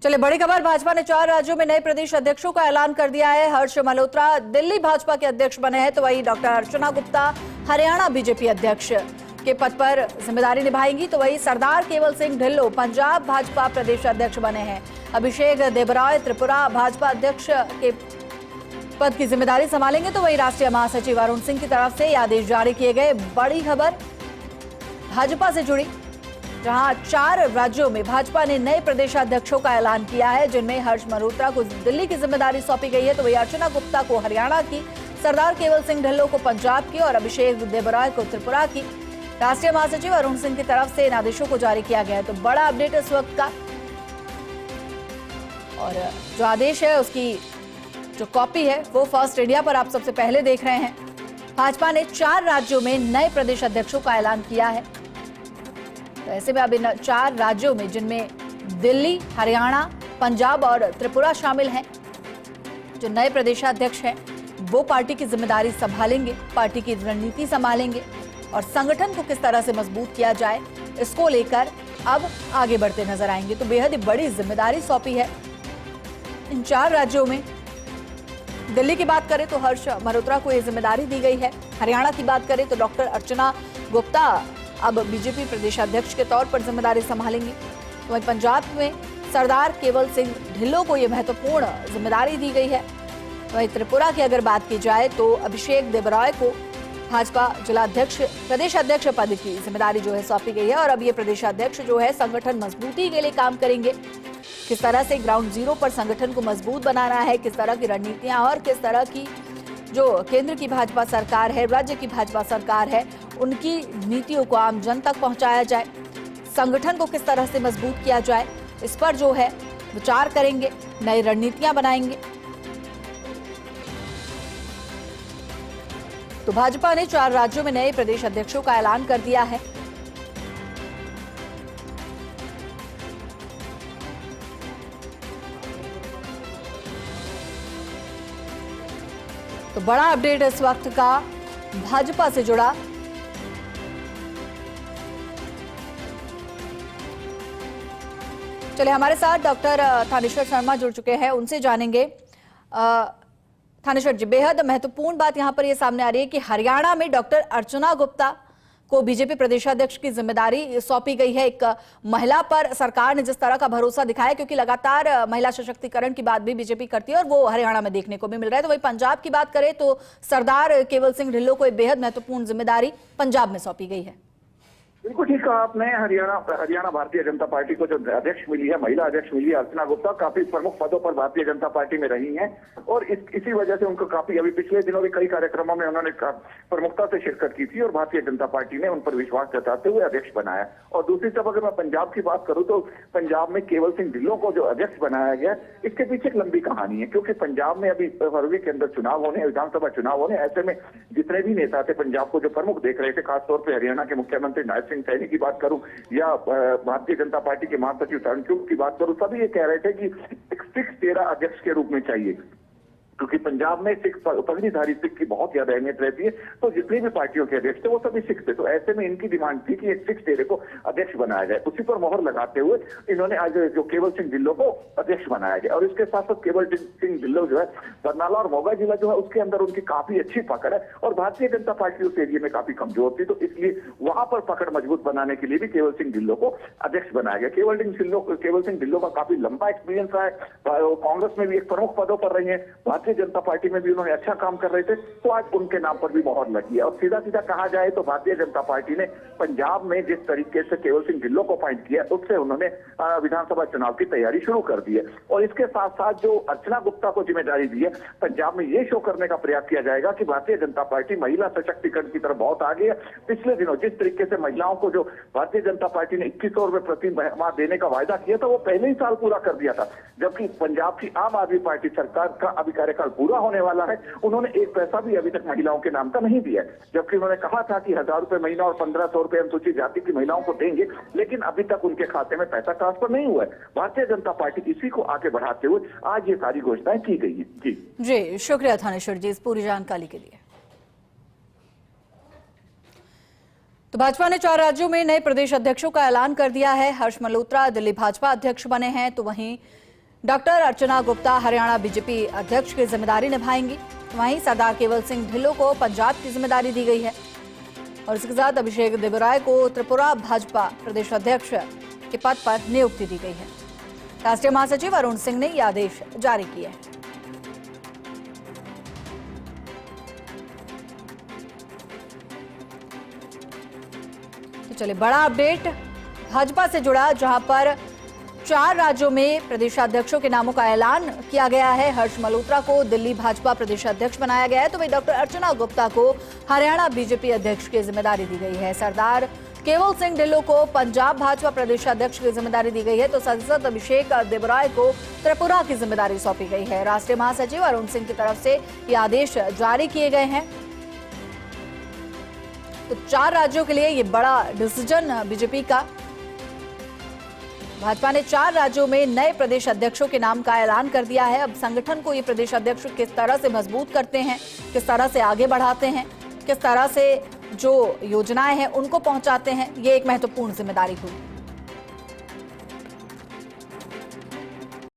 चले बड़ी खबर, भाजपा ने 4 राज्यों में नए प्रदेश अध्यक्षों का ऐलान कर दिया है। हर्ष मल्होत्रा दिल्ली भाजपा के अध्यक्ष बने हैं, तो वहीं डॉक्टर अर्चना गुप्ता हरियाणा बीजेपी अध्यक्ष के पद पर जिम्मेदारी निभाएंगी। तो वहीं सरदार केवल सिंह ढिल्लों पंजाब भाजपा प्रदेश अध्यक्ष बने हैं। अभिषेक देबरॉय त्रिपुरा भाजपा अध्यक्ष के पद की जिम्मेदारी संभालेंगे। तो वहीं राष्ट्रीय महासचिव अरुण सिंह की तरफ से आदेश जारी किए गए। बड़ी खबर भाजपा से जुड़ी, जहां 4 राज्यों में भाजपा ने नए प्रदेशाध्यक्षों का ऐलान किया है, जिनमें हर्ष मल्होत्रा को दिल्ली की जिम्मेदारी सौंपी गई है। तो वही अर्चना गुप्ता को हरियाणा की, सरदार केवल सिंह ढिल्लों को पंजाब की और अभिषेक देबरॉय को त्रिपुरा की। राष्ट्रीय महासचिव अरुण सिंह की तरफ से इन आदेशों को जारी किया गया है। तो बड़ा अपडेट इस वक्त का, और जो आदेश है उसकी जो कॉपी है वो फर्स्ट इंडिया पर आप सबसे पहले देख रहे हैं। भाजपा ने 4 राज्यों में नए प्रदेश अध्यक्षों का ऐलान किया है। तो ऐसे में अब इन 4 राज्यों में, जिनमें दिल्ली, हरियाणा, पंजाब और त्रिपुरा शामिल हैं, जो नए प्रदेशाध्यक्ष हैं वो पार्टी की जिम्मेदारी संभालेंगे, पार्टी की रणनीति संभालेंगे और संगठन को किस तरह से मजबूत किया जाए इसको लेकर अब आगे बढ़ते नजर आएंगे। तो बेहद ही बड़ी जिम्मेदारी सौंपी है इन 4 राज्यों में। दिल्ली की बात करें तो हर्ष मल्होत्रा को यह जिम्मेदारी दी गई है। हरियाणा की बात करें तो डॉक्टर अर्चना गुप्ता अब बीजेपी प्रदेशाध्यक्ष के तौर पर जिम्मेदारी संभालेंगी। तो वहीं पंजाब में सरदार केवल सिंह ढिल्लों को यह महत्वपूर्ण जिम्मेदारी दी गई है। वहीं त्रिपुरा की अगर बात की जाए तो अभिषेक देबरॉय को भाजपा जिलाध्यक्ष प्रदेशाध्यक्ष पद की जिम्मेदारी जो है सौंपी गई है। और अब ये प्रदेशाध्यक्ष जो है संगठन मजबूती के लिए काम करेंगे। किस तरह से ग्राउंड जीरो पर संगठन को मजबूत बनाना है, किस तरह की रणनीतियां और किस तरह की जो केंद्र की भाजपा सरकार है, राज्य की भाजपा सरकार है, उनकी नीतियों को आम जन तक पहुंचाया जाए, संगठन को किस तरह से मजबूत किया जाए, इस पर जो है विचार करेंगे, नई रणनीतियां बनाएंगे। तो भाजपा ने 4 राज्यों में नए प्रदेश अध्यक्षों का ऐलान कर दिया है। तो बड़ा अपडेट इस वक्त का भाजपा से जुड़ा। चलिए हमारे साथ डॉक्टर थानेश्वर शर्मा जुड़ चुके हैं, उनसे जानेंगे। थानेश्वर जी, बेहद महत्वपूर्ण बात यहां पर यह सामने आ रही है कि हरियाणा में डॉक्टर अर्चना गुप्ता को बीजेपी प्रदेशाध्यक्ष की जिम्मेदारी सौंपी गई है। एक महिला पर सरकार ने जिस तरह का भरोसा दिखाया, क्योंकि लगातार महिला सशक्तिकरण की बात भी बीजेपी करती है और वो हरियाणा में देखने को भी मिल रहा है। तो वही पंजाब की बात करें तो सरदार केवल सिंह ढिल्लों को एक बेहद महत्वपूर्ण जिम्मेदारी पंजाब में सौंपी गई है। बिल्कुल ठीक कहा आपने। हरियाणा भारतीय जनता पार्टी को जो अध्यक्ष मिली है, महिला अध्यक्ष मिली है अर्चना गुप्ता, काफी प्रमुख पदों पर भारतीय जनता पार्टी में रही हैं और इसी वजह से उनको काफी, अभी पिछले दिनों भी कई कार्यक्रमों में उन्होंने प्रमुखता से शिरकत की थी और भारतीय जनता पार्टी ने उन पर विश्वास जताते हुए अध्यक्ष बनाया। और दूसरी तरफ अगर मैं पंजाब की बात करूं तो पंजाब में केवल सिंह ढिल्लों को जो अध्यक्ष बनाया गया, इसके पीछे एक लंबी कहानी है। क्योंकि पंजाब में अभी फरवरी के अंदर चुनाव होने, विधानसभा चुनाव होने, ऐसे में जितने भी नेता थे पंजाब को जो प्रमुख देख रहे थे, खासतौर पर हरियाणा के मुख्यमंत्री नायब सिंह सैनी की बात करूं या भारतीय जनता पार्टी के महासचिव तरुण चुग की बात करूं, सभी ये कह रहे थे कि एक फिक्स 13 अध्यक्ष के रूप में चाहिए, क्योंकि पंजाब में सिख पगड़ीधारी सिख की बहुत ज्यादा अहमियत रहती है। तो जितनी भी पार्टियों के अध्यक्ष थे वो सभी सिख थे। तो ऐसे में इनकी डिमांड थी कि एक सिख 13 को अध्यक्ष बनाया जाए। उसी पर मोहर लगाते हुए इन्होंने आज जो केवल सिंह ढिल्लों को अध्यक्ष बनाया गया। और इसके साथ साथ केवल सिंह ढिल्लों जो है बरनाला और मोगा जिला जो है उसके अंदर उनकी काफी अच्छी पकड़ है और भारतीय जनता पार्टी उस एरिया में काफी कमजोर थी। तो इसलिए वहां पर पकड़ मजबूत बनाने के लिए भी केवल सिंह ढिल्लों को अध्यक्ष बनाया गया। केवल सिंह ढिल्लों का काफी लंबा एक्सपीरियंस रहा है, कांग्रेस में भी एक प्रमुख पदों पर रही है, भारतीय जनता पार्टी में भी उन्होंने अच्छा काम कर रहे थे। तो आज उनके नाम पर भी मोहर लगी है। और सीधा सीधा कहा जाए तो भारतीय जनता पार्टी ने पंजाब में जिस तरीके से केवल सिंह ढिल्लों को अपॉइंट किया, उससे उन्होंने विधानसभा चुनाव की तैयारी शुरू कर दी है। और इसके साथ साथ जो अर्चना गुप्ता को जिम्मेदारी दी है, पंजाब में ये शो करने का प्रयास किया जाएगा कि भारतीय जनता पार्टी महिला सशक्तिकरण की तरफ बहुत आगे है। पिछले दिनों जिस तरीके से महिलाओं को जो भारतीय जनता पार्टी ने 2100 रुपए प्रति माह देने का वायदा किया था, वो पहले ही साल पूरा कर दिया था। जबकि पंजाब की आम आदमी पार्टी सरकार का अभी कार्यकाल पूरा होने वाला है, उन्होंने एक पैसा भी अभी तक महिलाओं के नाम का नहीं दिया। जबकि उन्होंने कहा था कि 1000 रुपए महीना और 1500 रुपए अनुसूचित जाति की महिलाओं को देंगे, लेकिन अभी तक उनके खाते में पैसा ट्रांसफर नहीं हुआ है। भारतीय जनता पार्टी इसी को आगे बढ़ाते हुए आज ये सारी घोषणाएं की गई है। जी शुक्रिया थानेश्वर जी इस पूरी जानकारी के लिए। तो भाजपा ने 4 राज्यों में नए प्रदेश अध्यक्षों का ऐलान कर दिया है। हर्ष मल्होत्रा दिल्ली भाजपा अध्यक्ष बने हैं, तो वहीं डॉक्टर अर्चना गुप्ता हरियाणा बीजेपी अध्यक्ष की जिम्मेदारी निभाएंगी। वहीं सरदार केवल सिंह ढिल्लों को पंजाब की जिम्मेदारी दी गई है और इसके साथ अभिषेक देवराय को त्रिपुरा भाजपा प्रदेश अध्यक्ष के पद पर नियुक्ति दी गई है। राष्ट्रीय महासचिव अरुण सिंह ने यह आदेश जारी किए हैं। तो चलिए बड़ा अपडेट भाजपा से जुड़ा, जहां पर 4 राज्यों में प्रदेशाध्यक्षों के नामों का ऐलान किया गया है। हर्ष मल्होत्रा को दिल्ली भाजपा प्रदेशाध्यक्ष बनाया गया है, तो वहीं डॉक्टर अर्चना गुप्ता को हरियाणा बीजेपी अध्यक्ष की जिम्मेदारी दी गई है। सरदार केवल सिंह ढिल्लों को पंजाब भाजपा प्रदेशाध्यक्ष की जिम्मेदारी दी गई है, तो सांसद अभिषेक देवराय को त्रिपुरा की जिम्मेदारी सौंपी गई है। राष्ट्रीय महासचिव अरुण सिंह की तरफ से ये आदेश जारी किए गए हैं। तो 4 राज्यों के लिए ये बड़ा डिसीजन बीजेपी का। भाजपा ने 4 राज्यों में नए प्रदेश अध्यक्षों के नाम का ऐलान कर दिया है। अब संगठन को ये प्रदेश अध्यक्ष किस तरह से मजबूत करते हैं, किस तरह से आगे बढ़ाते हैं, किस तरह से जो योजनाएं हैं उनको पहुंचाते हैं, ये एक महत्वपूर्ण जिम्मेदारी हुई।